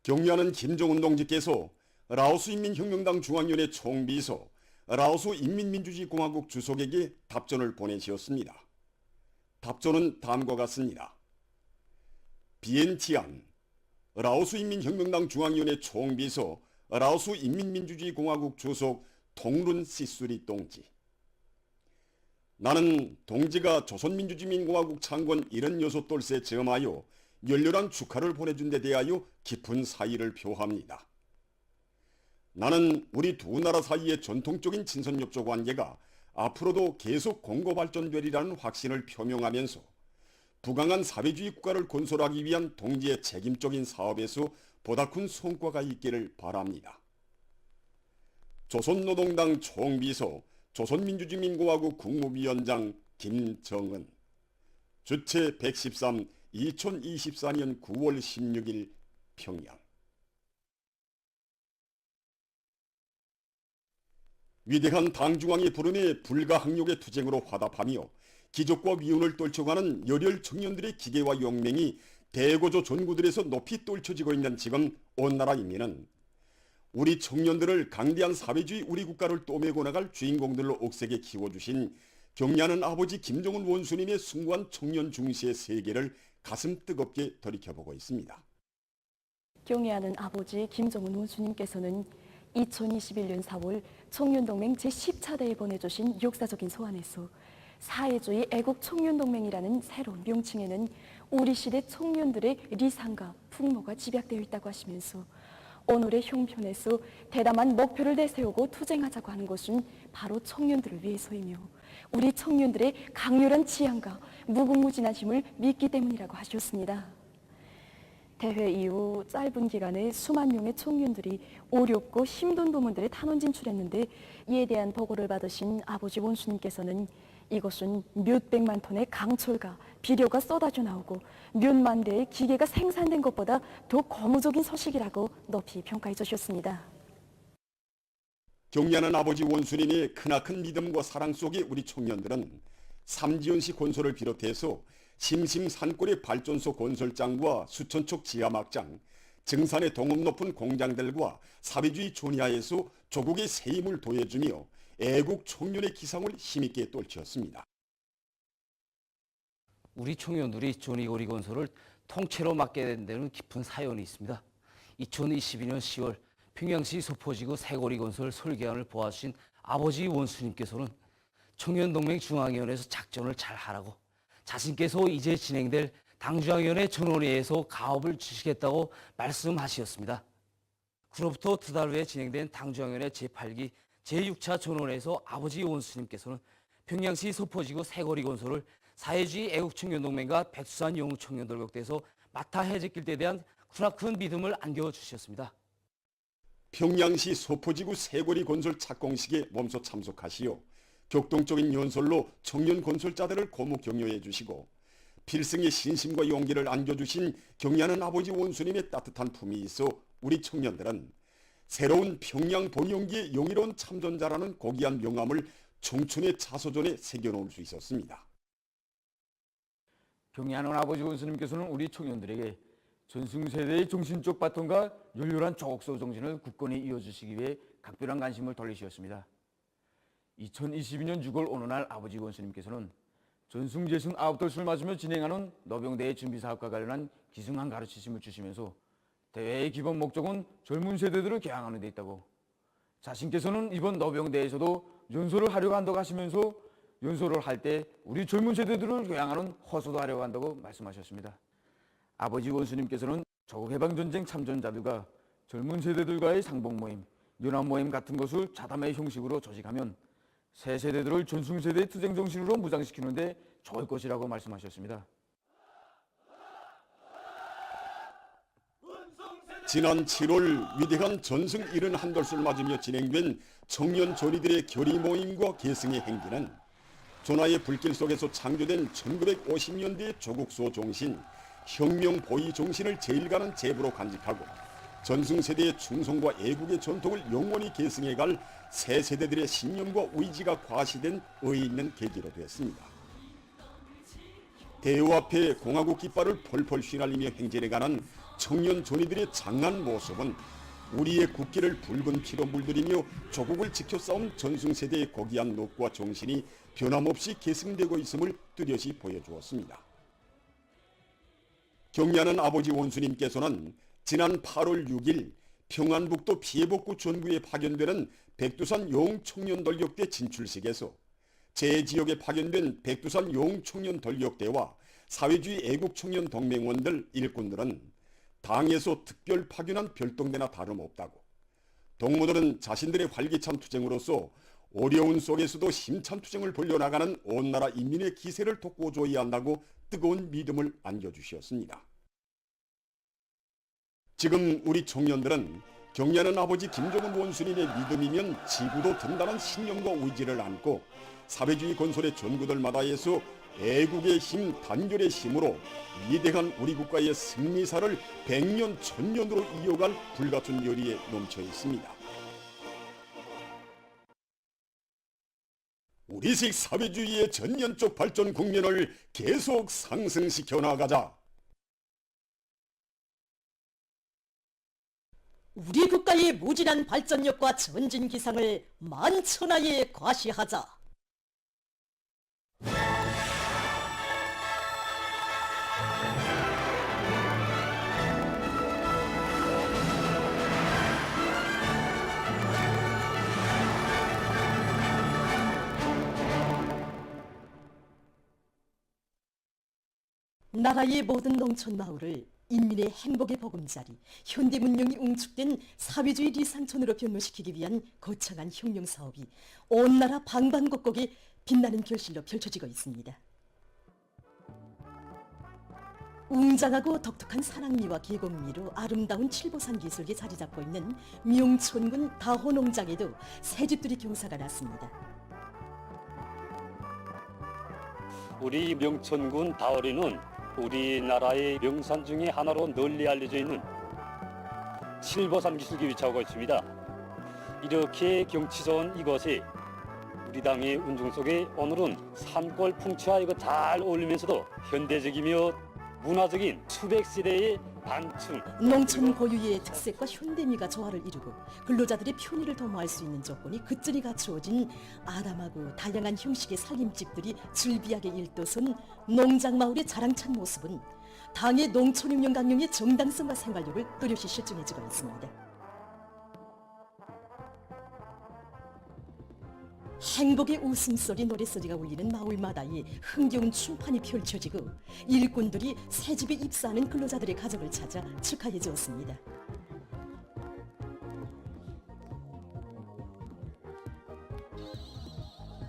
경리하는 김정은 동지께서 라오스인민혁명당 중앙위원회 총비서, 라오스인민민주주의공화국 주석에게 답전을 보내주었습니다. 답전은 다음과 같습니다. 비엔티안, 라오스인민혁명당 중앙위원회 총비서, 라오스인민민주주의공화국 주석 통룬 시수리 동지. 나는 동지가 조선민주주의민공화국 창건 76돌세 즈음하여 열렬한 축하를 보내준 데 대하여 깊은 사의를 표합니다. 나는 우리 두 나라 사이의 전통적인 친선협조 관계가 앞으로도 계속 공고발전되리라는 확신을 표명하면서 부강한 사회주의 국가를 건설하기 위한 동지의 책임적인 사업에서 보다 큰 성과가 있기를 바랍니다. 조선노동당 총비서, 조선민주주의민공화국 국무위원장 김정은. 주체 113, 2024년 9월 16일 평양. 위대한 당중앙의 불운에 불가항력의 투쟁으로 화답하며 기적과 위운을 떨쳐가는 열혈 청년들의 기계와 용맹이 대고조 전구들에서 높이 떨쳐지고 있는 지금 온 나라 인민은 우리 청년들을 강대한 사회주의 우리 국가를 떠매고 나갈 주인공들로 억세게 키워주신 경리하는 아버지 김정은 원수님의 숭고한 청년 중시의 세계를 가슴 뜨겁게 돌이켜보고 있습니다. 경리하는 아버지 김정은 원수님께서는 2021년 4월 청년동맹 제10차대에 보내주신 역사적인 소환에서 사회주의 애국청년동맹이라는 새로운 명칭에는 우리 시대 청년들의 리상과 풍모가 집약되어 있다고 하시면서 오늘의 형편에서 대담한 목표를 내세우고 투쟁하자고 하는 것은 바로 청년들을 위해서이며 우리 청년들의 강렬한 지향과 무궁무진한 힘을 믿기 때문이라고 하셨습니다. 대회 이후 짧은 기간에 수만 명의 청년들이 어렵고 힘든 부문들에 탄원 진출했는데 이에 대한 보고를 받으신 아버지 원수님께서는 이것은 몇백만 톤의 강철과 비료가 쏟아져 나오고 몇만 대의 기계가 생산된 것보다 더 고무적인 소식이라고 높이 평가해 주셨습니다. 경리하는 아버지 원수님의 크나큰 믿음과 사랑 속에 우리 청년들은 삼지연시 건설을 비롯해서 심심산골의 발전소 건설장과 수천척 지하막장, 증산의 동업 높은 공장들과 사회주의 존야에서 조국의 새 힘을 도해주며 애국 청년의 기상을 힘있게 떨치었습니다. 우리 청년들이 조니고리 건설을 통째로 맡게 된 데는 깊은 사연이 있습니다. 2022년 10월 평양시 소포지구 새고리 건설 설계안을 보아주신 아버지 원수님께서는 청년동맹 중앙위원회에서 작전을 잘 하라고 자신께서 이제 진행될 당중앙위원회 전원회에서 가업을 주시겠다고 말씀하셨습니다. 그로부터 두 달 후에 진행된 당중앙위원회 제8기 제6차 전원회에서 아버지 원수님께서는 평양시 소포지구 새거리 건설을 사회주의 애국청년동맹과 백수산 영웅청년들 격대에서 맡아 해제길 때에 대한 크나큰 믿음을 안겨주셨습니다. 평양시 소포지구 새거리 건설 착공식에 몸소 참석하시어 격동적인 연설로 청년 건설자들을 고무 격려해 주시고 필승의 신심과 용기를 안겨주신 경리하는 아버지 원수님의 따뜻한 품이 있어 우리 청년들은 새로운 평양 본영기의 영예로운 참전자라는 고귀한 명함을 청춘의 자서전에 새겨놓을 수 있었습니다. 경리하는 아버지 원수님께서는 우리 청년들에게 전승세대의 정신적 바통과 열렬한 조국소 정신을 굳건히 이어주시기 위해 각별한 관심을 돌리셨습니다. 2022년 6월 어느 날 아버지 원수님께서는 전승 재승 9돌수를 맞으며 진행하는 노병대의 준비사업과 관련한 기승한 가르치심을 주시면서 대회의 기본 목적은 젊은 세대들을 개항하는 데 있다고, 자신께서는 이번 노병대에서도 연설을 하려고 한다고 하시면서 연설을 할 때 우리 젊은 세대들을 교양하는 호소도 하려고 한다고 말씀하셨습니다. 아버지 원수님께서는 조국해방전쟁 참전자들과 젊은 세대들과의 상봉 모임, 연합 모임 같은 것을 자담회 형식으로 조직하면 새 세대들을 전승세대의 투쟁 정신으로 무장시키는데 좋을 것이라고 말씀하셨습니다. 지난 7월 위대한 전승 71돌수를 맞으며 진행된 청년 조리들의 결의 모임과 계승의 행진은 조나의 불길 속에서 창조된 1950년대의 조국수호 정신, 혁명 보위 정신을 제일가는 제부로 간직하고 전승세대의 충성과 애국의 전통을 영원히 계승해갈 새 세대들의 신념과 의지가 과시된 의의 있는 계기로 되었습니다. 대우 앞에 공화국 깃발을 펄펄 휘날리며 행진해가는 청년 존이들의 장한 모습은 우리의 국기를 붉은 피로 물들이며 조국을 지켜 싸운 전승세대의 고귀한 넋과 정신이 변함없이 계승되고 있음을 뚜렷이 보여주었습니다. 경리하는 아버지 원수님께서는 지난 8월 6일 평안북도 피해복구 전구에 파견되는 백두산 용청년돌격대 진출식에서 제 지역에 파견된 백두산 용청년돌격대와 사회주의 애국청년 동맹원들 일꾼들은 당에서 특별 파견한 별동대나 다름없다고, 동무들은 자신들의 활기찬 투쟁으로서 어려운 속에서도 힘찬 투쟁을 벌려나가는 온 나라 인민의 기세를 돋궈줘야 한다고 뜨거운 믿음을 안겨주셨습니다. 지금 우리 청년들은 경리하는 아버지 김정은 원수님의 믿음이면 지구도 든다는 신념과 의지를 안고 사회주의 건설의 전구들마다에서 애국의 힘, 단결의 힘으로 위대한 우리 국가의 승리사를 100년, 1000년으로 이어갈 불같은 열의에 넘쳐 있습니다. 우리식 사회주의의 전면적 발전 국면을 계속 상승시켜 나가자. 우리 국가의 무진한 발전력과 전진 기상을 만천하에 과시하자. 나라의 모든 농촌 마을을 인민의 행복의 보금자리, 현대 문명이 웅축된 사회주의 리상촌으로 변모시키기 위한 거창한 혁명 사업이 온 나라 방방곡곡에 빛나는 결실로 펼쳐지고 있습니다. 웅장하고 독특한 산악미와 계곡미로 아름다운 칠보산 기슭에 자리 잡고 있는 명촌군 다호농장에도 새집들이 경사가 났습니다. 우리 명천군 다호리는 우리나라의 명산 중에 하나로 널리 알려져 있는 칠보산 기슭에 위치하고 있습니다. 이렇게 경치 좋은 이곳이 우리 당의 운중 속에 오늘은 산골 풍치와 이거 잘 어울리면서도 현대적이며 문화적인 수백 세대의 반층 농촌 고유의 특색과 현대미가 조화를 이루고 근로자들의 편의를 도모할 수 있는 조건이 끝절이 갖추어진 아담하고 다양한 형식의 살림집들이 즐비하게 일떠선 농장마을의 자랑찬 모습은 당의 농촌혁명 강령의 정당성과 생활력을 뚜렷이 실증해지고 있습니다. 행복의 웃음소리 노랫소리가 울리는 마을마다에 흥겨운 춤판이 펼쳐지고 일꾼들이 새집에 입사하는 근로자들의 가정을 찾아 축하해 주었습니다.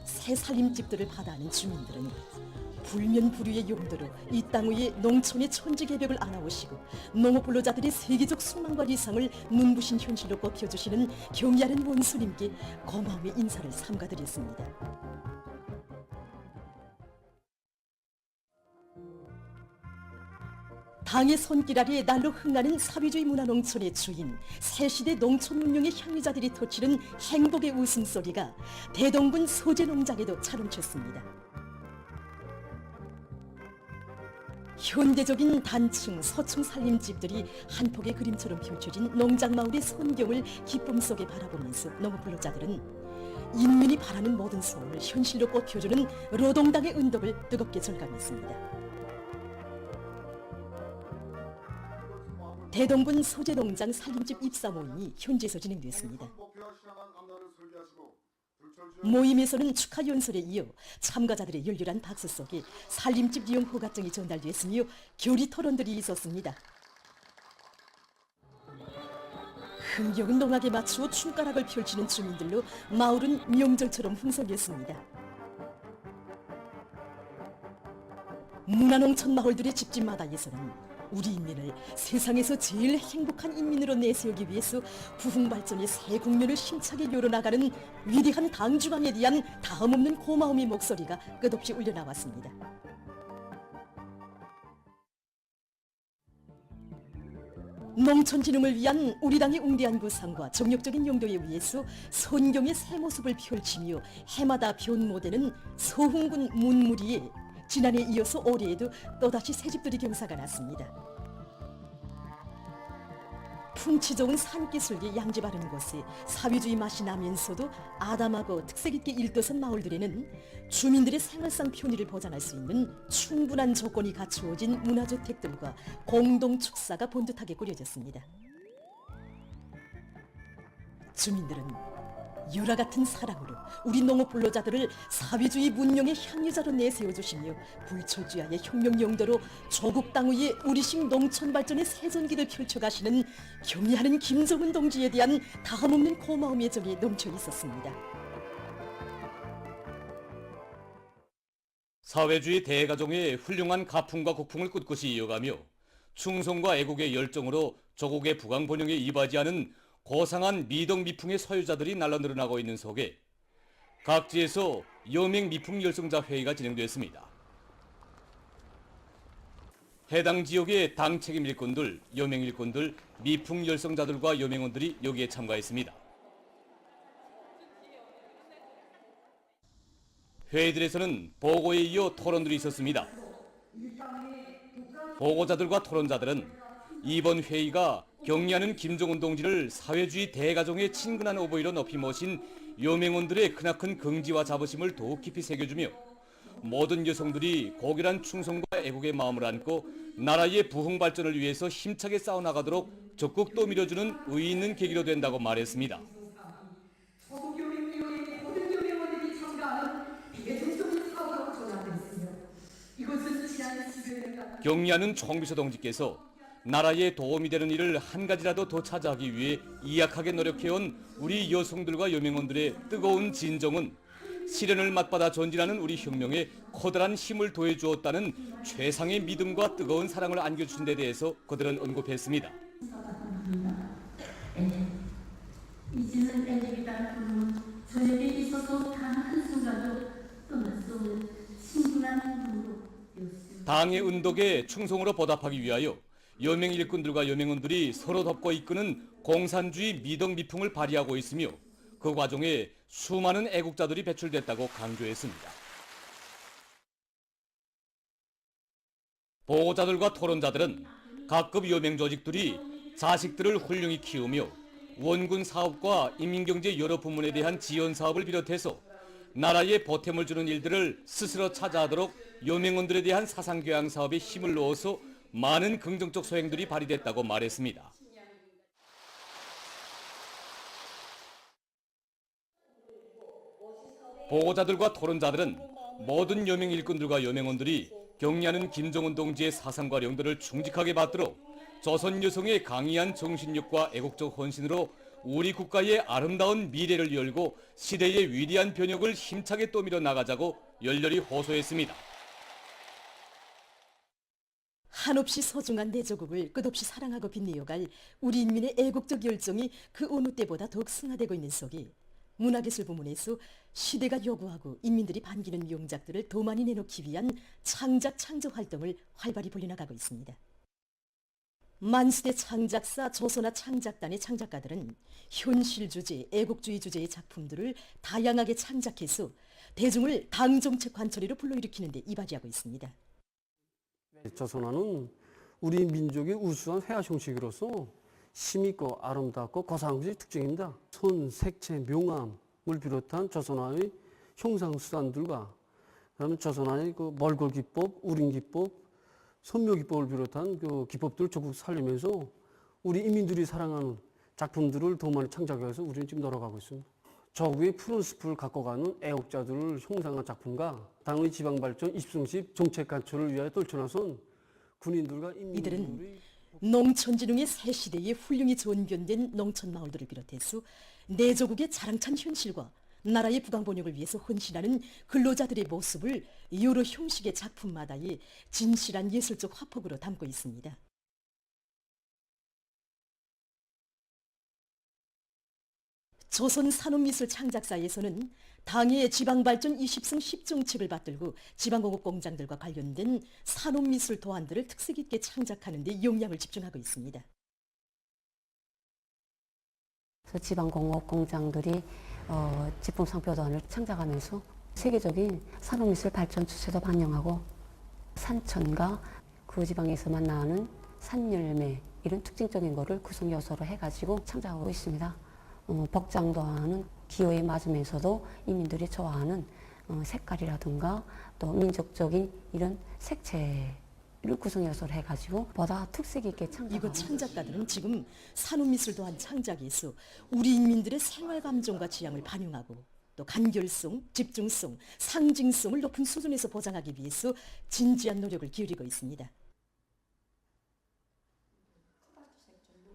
새 살림집들을 받아하는 주민들은 불면불유의 용도로 이 땅 위에 농촌의 천지개벽을 안아오시고 농업 근로자들의 세계적 숙망과 리상을 눈부신 현실로 꼽혀주시는 경리하는 원수님께 고마움의 인사를 삼가드렸습니다. 당의 손길 아래 날로 흥하는 사회주의 문화농촌의 주인, 새시대 농촌 운영의 향유자들이 터치는 행복의 웃음소리가 대동군 소재농장에도 차lum쳤습니다. 현대적인 단층, 서층 살림집들이 한 폭의 그림처럼 펼쳐진 농장마을의 손경을 기쁨 속에 바라보면서 농업근로자들은 인민이 바라는 모든 소원을 현실로 꼽혀주는 노동당의 은덕을 뜨겁게 절감했습니다. 대동군 소재농장 살림집 입사 모임이 현지에서 진행됐습니다. 모임에서는 축하 연설에 이어 참가자들의 열렬한 박수 속에 살림집 이용 허가증이 전달됐으며 교리 토론들이 있었습니다. 흥겨운 농악에 맞추어 춤가락을 펼치는 주민들로 마을은 명절처럼 흥성했습니다. 문화농촌 마을들의 집집마다에서는 우리 인민을 세상에서 제일 행복한 인민으로 내세우기 위해서 부흥발전의 새 국면을 힘차게 열어나가는 위대한 당중앙에 대한 다음없는 고마움의 목소리가 끝없이 울려나왔습니다. 농촌진흥을 위한 우리 당의 웅대한 구상과 정력적인 용도에 의해서 손경의 새 모습을 펼치며 해마다 변모되는 서흥군 문무리에 지난해에 이어서 올해에도 또다시 새집들이 경사가 났습니다. 풍치 좋은 산기슭이 양지 바른 곳에 사회주의 맛이 나면서도 아담하고 특색 있게 일도선 마을들에는 주민들의 생활상 편의를 보장할 수 있는 충분한 조건이 갖추어진 문화주택들과 공동 축사가 본듯하게 꾸려졌습니다. 주민들은 유라 같은 사랑으로 우리 농업 근로자들을 사회주의 문명의 향유자로 내세워주시며 불철주야의 혁명 용도로 조국 땅 위에 우리식 농촌 발전의 새전기를 펼쳐가시는 경의하는 김정은 동지에 대한 다함없는 고마움의 정이 넘쳐 있었습니다. 사회주의 대가정의 훌륭한 가풍과 국풍을 꿋꿋이 이어가며 충성과 애국의 열정으로 조국의 부강 번영에 이바지하는 고상한 미덕 미풍의 소유자들이 날로 늘어나고 있는 속에 각지에서 여맹 미풍 열성자 회의가 진행됐습니다. 해당 지역의 당 책임 일꾼들, 여맹 일꾼들, 미풍 열성자들과 여맹원들이 여기에 참가했습니다. 회의들에서는 보고에 이어 토론들이 있었습니다. 보고자들과 토론자들은 이번 회의가 경리하는 김정은 동지를 사회주의 대가정의 친근한 어버이로 높이 모신 여맹원들의 크나큰 긍지와 자부심을 더욱 깊이 새겨주며 모든 여성들이 고결한 충성과 애국의 마음을 안고 나라의 부흥 발전을 위해서 힘차게 싸워나가도록 적극 떠밀어주는 의의 있는 계기로 된다고 말했습니다. 경리하는 총비서 동지께서 나라에 도움이 되는 일을 한 가지라도 더 찾아하기 위해 이약하게 노력해온 우리 여성들과 여명원들의 뜨거운 진정은 시련을 맞받아 전진하는 우리 혁명에 커다란 힘을 더해주었다는 최상의 믿음과 뜨거운 사랑을 안겨주신 데 대해서 그들은 언급했습니다. 이제는 애국이라는 부름은 저에게 있어서 단 한순간도 떠날 수 없는 신분한 부름으로 당의 은덕에 충성으로 보답하기 위하여 여맹 일꾼들과 여맹원들이 서로 돕고 이끄는 공산주의 미덕 미풍을 발휘하고 있으며 그 과정에 수많은 애국자들이 배출됐다고 강조했습니다. 보고자들과 토론자들은 각급 여맹 조직들이 자식들을 훌륭히 키우며 원군 사업과 인민경제 여러 부문에 대한 지원 사업을 비롯해서 나라에 보탬을 주는 일들을 스스로 찾아하도록 여맹원들에 대한 사상교양 사업에 힘을 넣어서 많은 긍정적 소행들이 발휘됐다고 말했습니다. 보고자들과 토론자들은 모든 여맹 일꾼들과 여맹원들이 경리하는 김정은 동지의 사상과 령도를 충직하게 받들어 조선 여성의 강인한 정신력과 애국적 헌신으로 우리 국가의 아름다운 미래를 열고 시대의 위대한 변혁을 힘차게 떠밀어 나가자고 열렬히 호소했습니다. 한없이 소중한 내 조국을 끝없이 사랑하고 빛내어갈 우리 인민의 애국적 열정이 그 어느 때보다 더욱 승화되고 있는 속에 문화예술 부문에서 시대가 요구하고 인민들이 반기는 명작들을 더 많이 내놓기 위한 창작 창조 활동을 활발히 벌려나가고 있습니다. 만수대 창작사 조선화 창작단의 창작가들은 현실 주제, 애국주의 주제의 작품들을 다양하게 창작해서 대중을 당정책 관철이로 불러일으키는 데 이바지하고 있습니다. 조선화는 우리 민족의 우수한 회화 형식으로서 심있고 아름답고 고상한 것이 특징입니다. 손, 색채, 명암을 비롯한 조선화의 형상수단들과 그다음에 조선화의 그 멀골기법, 우림기법, 선묘기법을 비롯한 그 기법들을 적극 살리면서 우리 인민들이 사랑하는 작품들을 더 많이 창작해서 우리는 지금 노력하고 있습니다. 조국의 푸른 숲을 갖고가는 애국자들을 형상한 작품과 당의 지방발전 2030 정책 관철을 위하여 떨쳐나선 군인들과 이들은 인민들의 농촌진흥의 새 시대에 훌륭히 전변된 농촌 마을들을 비롯해서 내 조국의 자랑찬 현실과 나라의 부강 번영을 위해서 헌신하는 근로자들의 모습을 여러 형식의 작품마다의 진실한 예술적 화폭으로 담고 있습니다. 조선 산업미술 창작사에서는 당의 지방발전 20승 10정책을 받들고 지방공업 공장들과 관련된 산업미술 도안들을 특색 있게 창작하는 데 역량을 집중하고 있습니다. 지방공업 공장들이 제품 상표 도안을 창작하면서 세계적인 산업미술 발전 추세도 반영하고 산천과 그 지방에서만 나오는 산열매, 이런 특징적인 거를 구성 요소로 해가지고 창작하고 있습니다. 복장도 하는 기호에 맞으면서도 이민들이 좋아하는 색깔이라든가 또 민족적인 이런 색채를 구성 요소로 해가지고 보다 특색 있게 창작하고 이곳 창작가들은 지금 산업미술 또한 창작에서 우리 인민들의 생활 감정과 지향을 반영하고 또 간결성, 집중성, 상징성을 높은 수준에서 보장하기 위해서 진지한 노력을 기울이고 있습니다.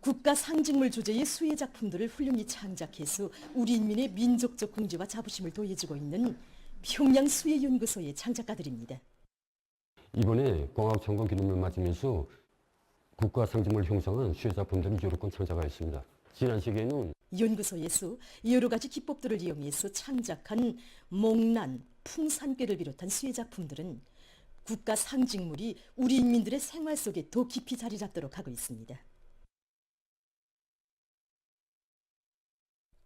국가 상징물 주제의 수혜 작품들을 훌륭히 창작해서 우리 인민의 민족적 궁지와 자부심을 더해주고 있는 평양 수혜연구소의 창작가들입니다. 이번에 공학천공 기념을 맞으면서 국가 상징물 형성한 수혜 작품들을 여러 건 창작하였습니다. 지난 시기에는 연구소에서 여러 가지 기법들을 이용해서 창작한 목란, 풍산괴를 비롯한 수혜 작품들은 국가 상징물이 우리 인민들의 생활 속에 더 깊이 자리 잡도록 하고 있습니다.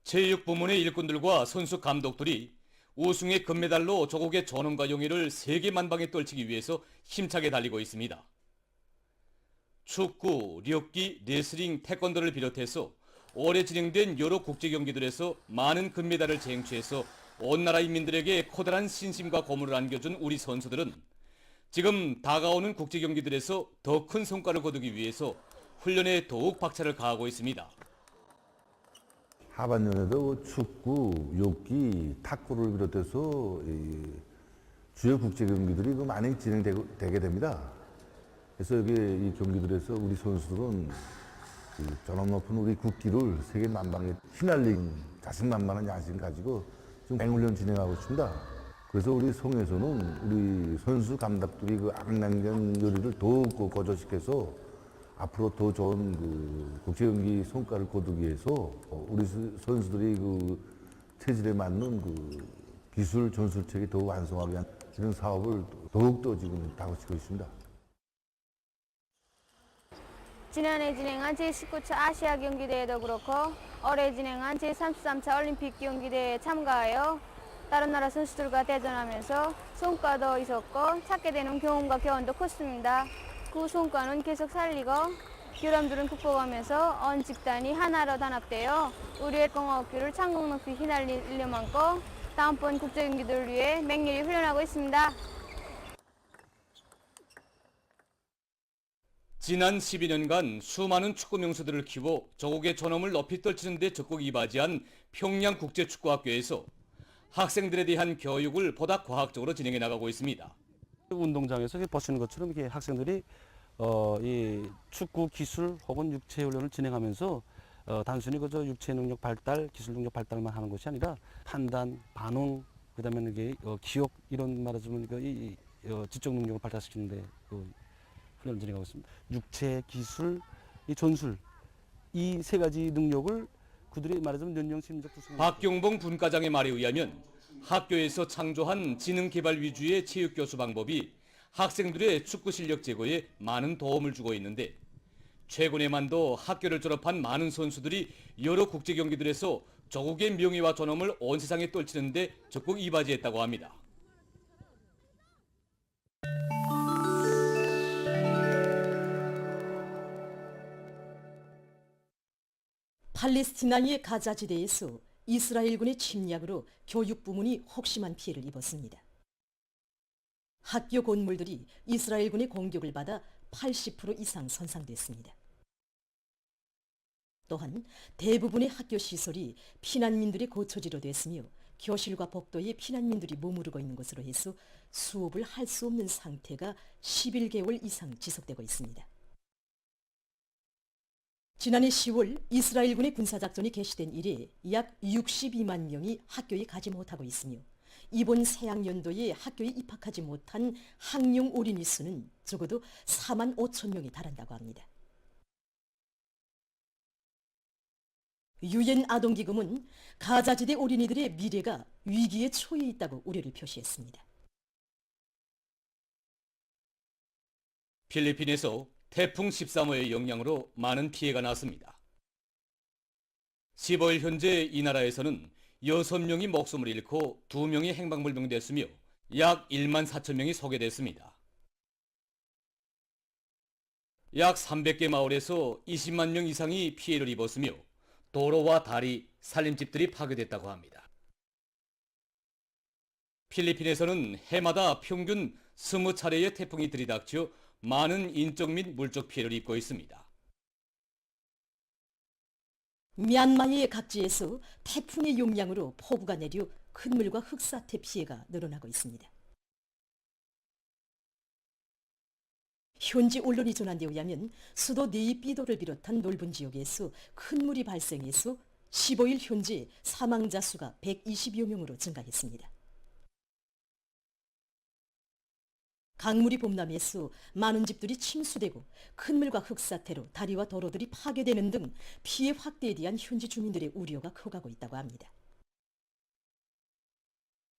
체육 부문의 일꾼들과 선수 감독들이 우승의 금메달로 조국의 존엄과 영예를 세계 만방에 떨치기 위해서 힘차게 달리고 있습니다. 축구, 력기, 레슬링, 태권도를 비롯해서 올해 진행된 여러 국제 경기들에서 많은 금메달을 쟁취해서 온 나라 인민들에게 커다란 신심과 고무를 안겨준 우리 선수들은 지금 다가오는 국제 경기들에서 더 큰 성과를 거두기 위해서 훈련에 더욱 박차를 가하고 있습니다. 하반년에도 축구, 욕기, 탁구를 비롯해서 주요 국제 경기들이 많이 진행되게 됩니다. 그래서 여기 이 경기들에서 우리 선수들은 저런 높은 우리 국기를 세계 만방에 휘날리는 자신만만한 야심 가지고 지금 맹훈련 진행하고 있습니다. 그래서 우리 송에서는 우리 선수 감독들이 그 악량전 요리를 더욱 고조시켜서 앞으로 더 좋은 국제 경기 성과를 거두기 위해서 우리 선수들이 체질에 맞는 기술 전술책이 더 완성하기 위한 이런 사업을 더욱더 지금 다그치고 있습니다. 지난해 진행한 제19차 아시아 경기대회도 그렇고 올해 진행한 제33차 올림픽 경기대회에 참가하여 다른 나라 선수들과 대전하면서 성과도 있었고 찾게 되는 경험과 교훈도 컸습니다. 그 성과는 계속 살리고 결함들은 극복하면서 온 집단이 하나로 단합되어 우리의 공화국기를 창공 높이 휘날리려만고 다음번 국제 경기들을 위해 맹렬히 훈련하고 있습니다. 지난 12년간 수많은 축구 명수들을 키워 조국의 존엄을 높이 떨치는 데 적극 이바지한 평양국제축구학교에서 학생들에 대한 교육을 보다 과학적으로 진행해 나가고 있습니다. 운동장에서 보시는 것처럼 이렇게 학생들이 이 축구 기술 혹은 육체 훈련을 진행하면서 단순히 그저 육체 능력 발달, 기술 능력 발달만 하는 것이 아니라 판단, 반응, 그다음에 이게 기억 이런 말하자면 이 지적 능력을 발달시키는데 훈련을 진행하고 있습니다. 육체, 기술, 이 전술 이 세 가지 능력을 그들이 말하자면 연령 심리적 특성. 박경봉 분과장의 말에 의하면 학교에서 창조한 지능 개발 위주의 체육 교수 방법이 학생들의 축구 실력 제고에 많은 도움을 주고 있는데 최근에만도 학교를 졸업한 많은 선수들이 여러 국제 경기들에서 조국의 명예와 존엄을 온 세상에 떨치는 데 적극 이바지했다고 합니다. 팔레스티나의 가자지대에서 이스라엘군의 침략으로 교육 부문이 혹심한 피해를 입었습니다. 학교 건물들이 이스라엘군의 공격을 받아 80% 이상 손상됐습니다. 또한 대부분의 학교 시설이 피난민들의 거처지로 됐으며 교실과 복도에 피난민들이 머무르고 있는 것으로 해서 수업을 할 수 없는 상태가 11개월 이상 지속되고 있습니다. 지난해 10월 이스라엘군의 군사작전이 개시된 이래 약 62만 명이 학교에 가지 못하고 있으며 이번 새학년도에 학교에 입학하지 못한 학령 어린이 수는 적어도 4만 5천 명이 달한다고 합니다. 유엔 아동기금은 가자지대 어린이들의 미래가 위기에 처해 있다고 우려를 표시했습니다. 필리핀에서 태풍 13호의 영향으로 많은 피해가 났습니다. 15일 현재 이 나라에서는 6명이 목숨을 잃고 2명이 행방불명됐으며 약 1만 4천 명이 소개됐습니다. 약 300개 마을에서 20만 명 이상이 피해를 입었으며 도로와 다리, 살림집들이 파괴됐다고 합니다. 필리핀에서는 해마다 평균 20차례의 태풍이 들이닥쳐 많은 인적 및 물적 피해를 입고 있습니다. 미얀마의 각지에서 태풍의 용량으로 폭우가 내려 큰 물과 흙사태 피해가 늘어나고 있습니다. 현지 언론이 전한 데 의하면 수도 네이피도를 비롯한 넓은 지역에서 큰 물이 발생해서 15일 현재 사망자 수가 120여 명으로 증가했습니다. 강물이 범람해서 많은 집들이 침수되고 큰 물과 흙사태로 다리와 도로들이 파괴되는 등 피해 확대에 대한 현지 주민들의 우려가 커가고 있다고 합니다.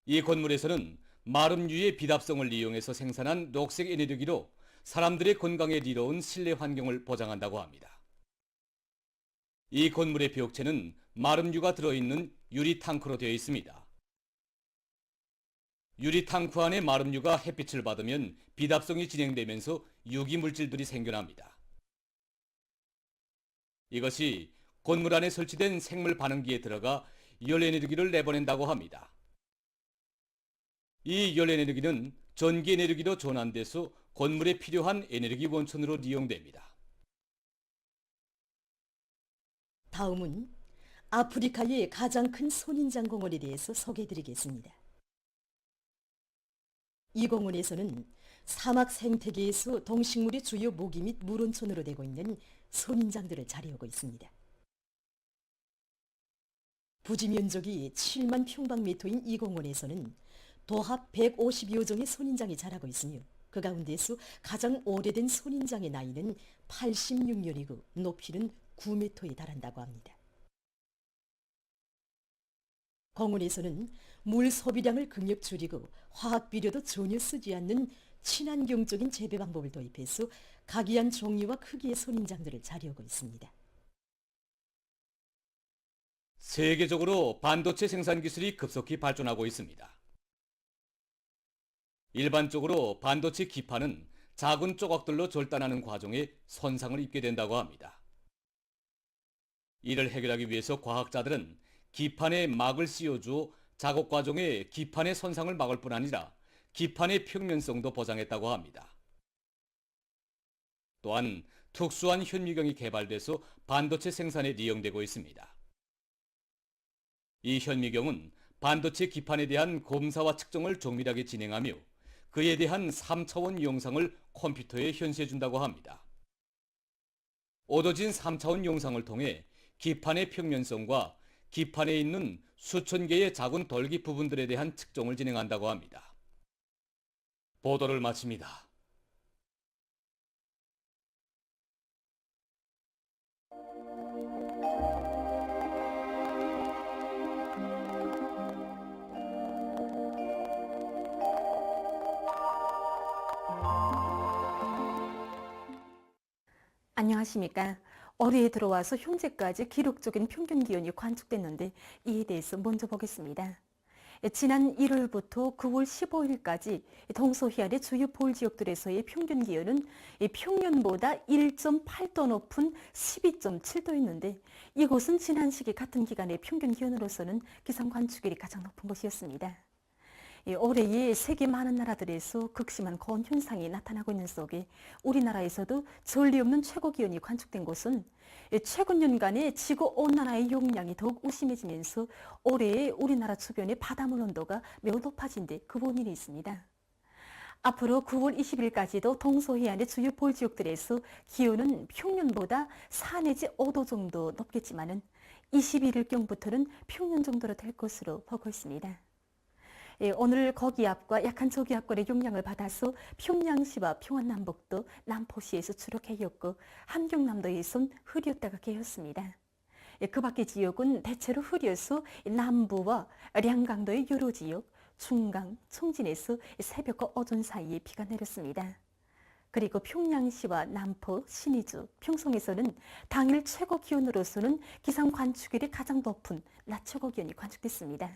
이 건물에서는 마름유의 비답성을 이용해서 생산한 녹색 에너지로 사람들의 건강에 이로운 실내 환경을 보장한다고 합니다. 이 건물의 벽체는 마름유가 들어있는 유리 탕크로 되어 있습니다. 유리 탕크 안의 마름유가 햇빛을 받으면 비답성이 진행되면서 유기 물질들이 생겨납니다. 이것이 건물 안에 설치된 생물 반응기에 들어가 열 에너지를 내보낸다고 합니다. 이 열 에너지는 전기 에너지로 전환돼서 건물에 필요한 에너지 원천으로 이용됩니다. 다음은 아프리카의 가장 큰 선인장 공원에 대해서 소개해드리겠습니다. 이 공원에서는 사막 생태계에서 동식물의 주요 모기 및 물온천으로 되고 있는 선인장들을 자리하고 있습니다. 부지 면적이 7만 평방미터인 이 공원에서는 도합 150여 종의 선인장이 자라고 있으며 그 가운데서 가장 오래된 선인장의 나이는 86년이고 높이는 9m에 달한다고 합니다. 공원에서는 물 소비량을 극력 줄이고 화학 비료도 전혀 쓰지 않는 친환경적인 재배 방법을 도입해서 각이한 종류와 크기의 선인장들을 자리하고 있습니다. 세계적으로 반도체 생산 기술이 급속히 발전하고 있습니다. 일반적으로 반도체 기판은 작은 조각들로 절단하는 과정에 손상을 입게 된다고 합니다. 이를 해결하기 위해서 과학자들은 기판에 막을 씌워주어 작업 과정에 기판의 손상을 막을 뿐 아니라 기판의 평면성도 보장했다고 합니다. 또한 특수한 현미경이 개발돼서 반도체 생산에 이용되고 있습니다. 이 현미경은 반도체 기판에 대한 검사와 측정을 정밀하게 진행하며 그에 대한 3차원 영상을 컴퓨터에 현시해준다고 합니다. 얻어진 3차원 영상을 통해 기판의 평면성과 기판에 있는 수천 개의 작은 돌기 부분들에 대한 측정을 진행한다고 합니다. 보도를 마칩니다. 안녕하십니까. 올해에 들어와서 현재까지 기록적인 평균 기온이 관측됐는데 이에 대해서 먼저 보겠습니다. 지난 1월부터 9월 15일까지 동서해안의 주요 볼 지역들에서의 평균 기온은 평년보다 1.8도 높은 12.7도였는데 이곳은 지난 시기 같은 기간의 평균 기온으로서는 기상 관측일이 가장 높은 곳이었습니다. 올해의 세계 많은 나라들에서 극심한 고온 현상이 나타나고 있는 속에 우리나라에서도 전례 없는 최고 기온이 관측된 곳은 최근 년간의 지구온난화의 용량이 더욱 우심해지면서 올해의 우리나라 주변의 바닷물 온도가 매우 높아진 데 그 원인이 있습니다. 앞으로 9월 20일까지도 동서해안의 주요 볼 지역들에서 기온은 평년보다 4 내지 5도 정도 높겠지만은 21일경부터는 평년 정도로 될 것으로 보고 있습니다. 오늘 거기압과 약한 저기압권의 영향을 받아서 평양시와 평안남북도, 남포시에서 주로 개였고 함경남도에선 흐렸다가 개였습니다. 그 밖의 지역은 대체로 흐려서 남부와 량강도의 여러 지역, 중강, 청진에서 새벽과 오전 사이에 비가 내렸습니다. 그리고 평양시와 남포, 신의주, 평성에서는 당일 최고 기온으로서는 기상 관측일이 가장 높은 낮 최고 기온이 관측됐습니다.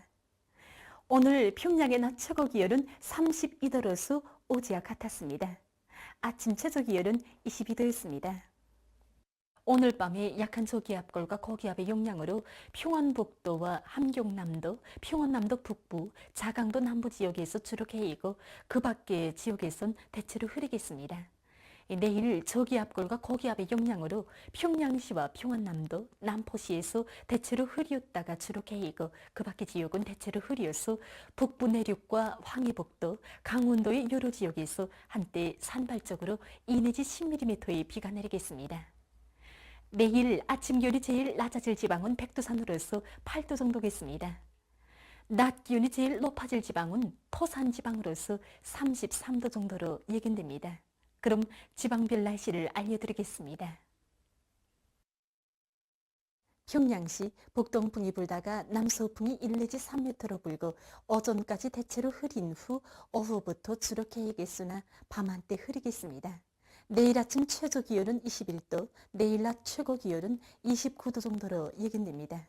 오늘 평양의 낮 최고 기온은 32도로서 어제와 같았습니다. 아침 최저 기온은 22도였습니다. 오늘 밤에 약한 저기압골과 고기압의 영향으로 평안북도와 함경남도, 평안남도 북부, 자강도 남부 지역에서 주로 개이고 그 밖의 지역에선 대체로 흐리겠습니다. 내일 저기압골과 고기압의 영향으로 평양시와 평안남도, 남포시에서 대체로 흐리었다가 주로 개이고 그 밖의 지역은 대체로 흐리어서 북부 내륙과 황해북도, 강원도의 여러 지역에서 한때 산발적으로 2 내지 10mm의 비가 내리겠습니다. 내일 아침 기온이 제일 낮아질 지방은 백두산으로서 8도 정도겠습니다. 낮 기온이 제일 높아질 지방은 토산 지방으로서 33도 정도로 예견됩니다. 그럼 지방별 날씨를 알려드리겠습니다. 평양시 북동풍이 불다가 남서풍이 1 내지 3m로 불고 오전까지 대체로 흐린 후 오후부터 주로 개이겠으나 밤 한때 흐리겠습니다. 내일 아침 최저 기온은 21도, 내일 낮 최고 기온은 29도 정도로 예견됩니다.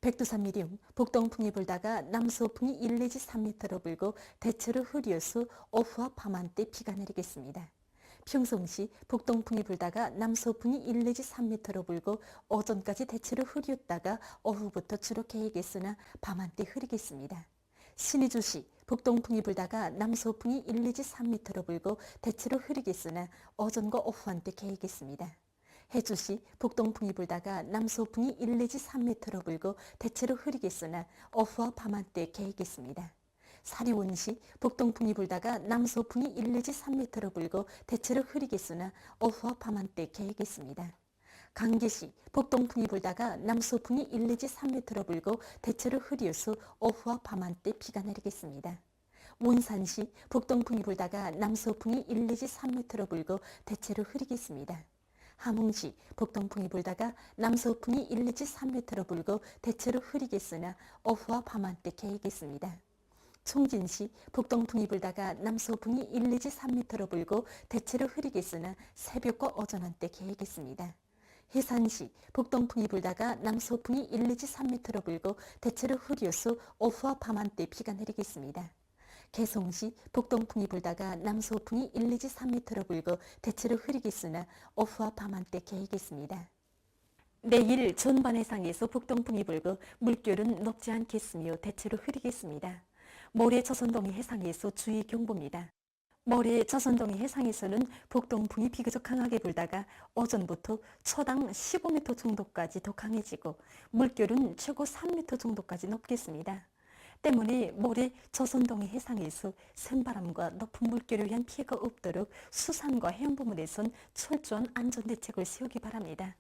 백두산 미령 북동풍이 불다가 남서풍이 1 내지 3m로 불고 대체로 흐려서 오후와 밤 한때 비가 내리겠습니다. 평송시 북동풍이 불다가 남서풍이 1 내지 3m로 불고 오전까지 대체로 흐렸다가 오후부터 주로 개이겠으나 밤 한때 흐리겠습니다. 신의주시 북동풍이 불다가 남서풍이 1 내지 3m로 불고 대체로 흐리겠으나 오전과 오후 한때 개이겠습니다. 해주시 북동풍이 불다가 남서풍이 1 내지 3m로 불고 대체로 흐리겠으나 오후와 밤 한때 개이겠습니다. 사리원시 북동풍이 불다가 남서풍이 1 내지 3m로 불고 대체로 흐리겠으나 오후와 밤 한때 개이겠습니다. 강계시 북동풍이 불다가 남서풍이 1 내지 3m로 불고 대체로 흐려서 오후와 밤 한때 비가 내리겠습니다. 원산시 북동풍이 불다가 남서풍이 1 내지 3m로 불고 대체로 흐리겠습니다. 함흥시 북동풍이 불다가 남서풍이 1 내지 3m로 불고 대체로 흐리겠으나 오후와 밤 한때 개이겠습니다. 총진시 북동풍이 불다가 남서풍이 1 내지 3m로 불고 대체로 흐리겠으나 새벽과 오전 한때 개이겠습니다. 해산시 북동풍이 불다가 남서풍이 1 내지 3m로 불고 대체로 흐려서 오후와 밤 한때 비가 내리겠습니다. 개성시 북동풍이 불다가 남서풍이 1 내지 3m로 불고 대체로 흐리겠으나 오후와 밤 한때 개이겠습니다. 내일 전반 해상에서 북동풍이 불고 물결은 높지 않겠으며 대체로 흐리겠습니다. 모레 조선동해 해상에서 주의 경보입니다. 모레 조선동해 해상에서는 북동풍이 비교적 강하게 불다가 오전부터 초당 15m 정도까지 더 강해지고 물결은 최고 3m 정도까지 높겠습니다. 때문에 모레 조선동해 해상에서 센바람과 높은 물결에 의한 피해가 없도록 수산과 해운부문에선 철저한 안전대책을 세우기 바랍니다.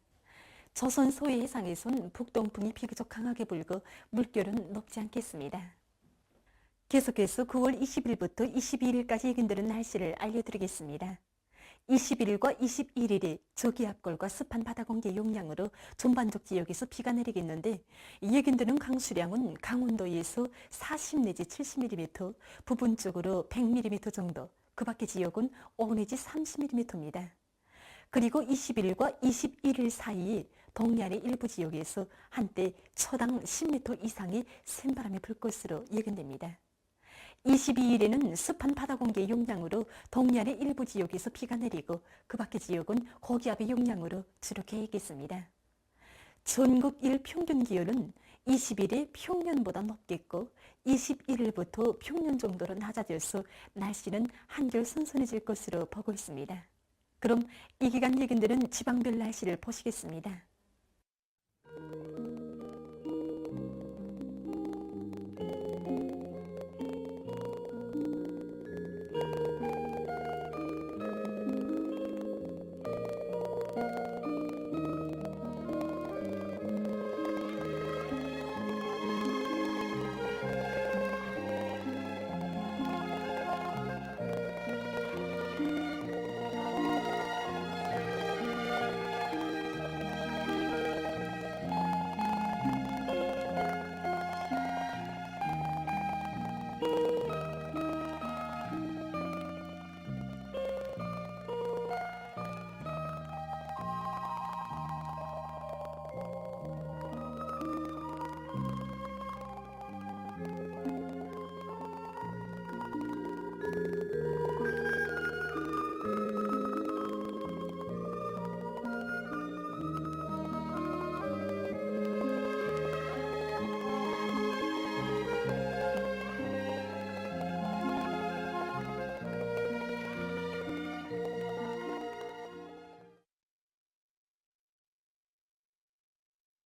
조선 소해 해상에선 북동풍이 비교적 강하게 불고 물결은 높지 않겠습니다. 계속해서 9월 20일부터 22일까지 예견되는 날씨를 알려드리겠습니다. 21일과 21일에 저기압골과 습한 바다공기의 영향으로 전반적 지역에서 비가 내리겠는데 예견되는 강수량은 강원도에서 40 내지 70mm, 부분적으로 100mm 정도, 그 밖의 지역은 5 내지 30mm입니다. 그리고 20일과 21일 사이에 동해안의 일부 지역에서 한때 초당 10m 이상의 센바람이 불 것으로 예견됩니다. 22일에는 습한 바다공기의 영향으로 동해안의 일부 지역에서 비가 내리고 그 밖의 지역은 고기압의 영향으로 주로 개이겠습니다. 전국 일평균 기온은 20일에 평년보다 높겠고 21일부터 평년 정도로 낮아져서 날씨는 한결 선선해질 것으로 보고 있습니다. 그럼 이 기간 예견되는 지방별 날씨를 보시겠습니다.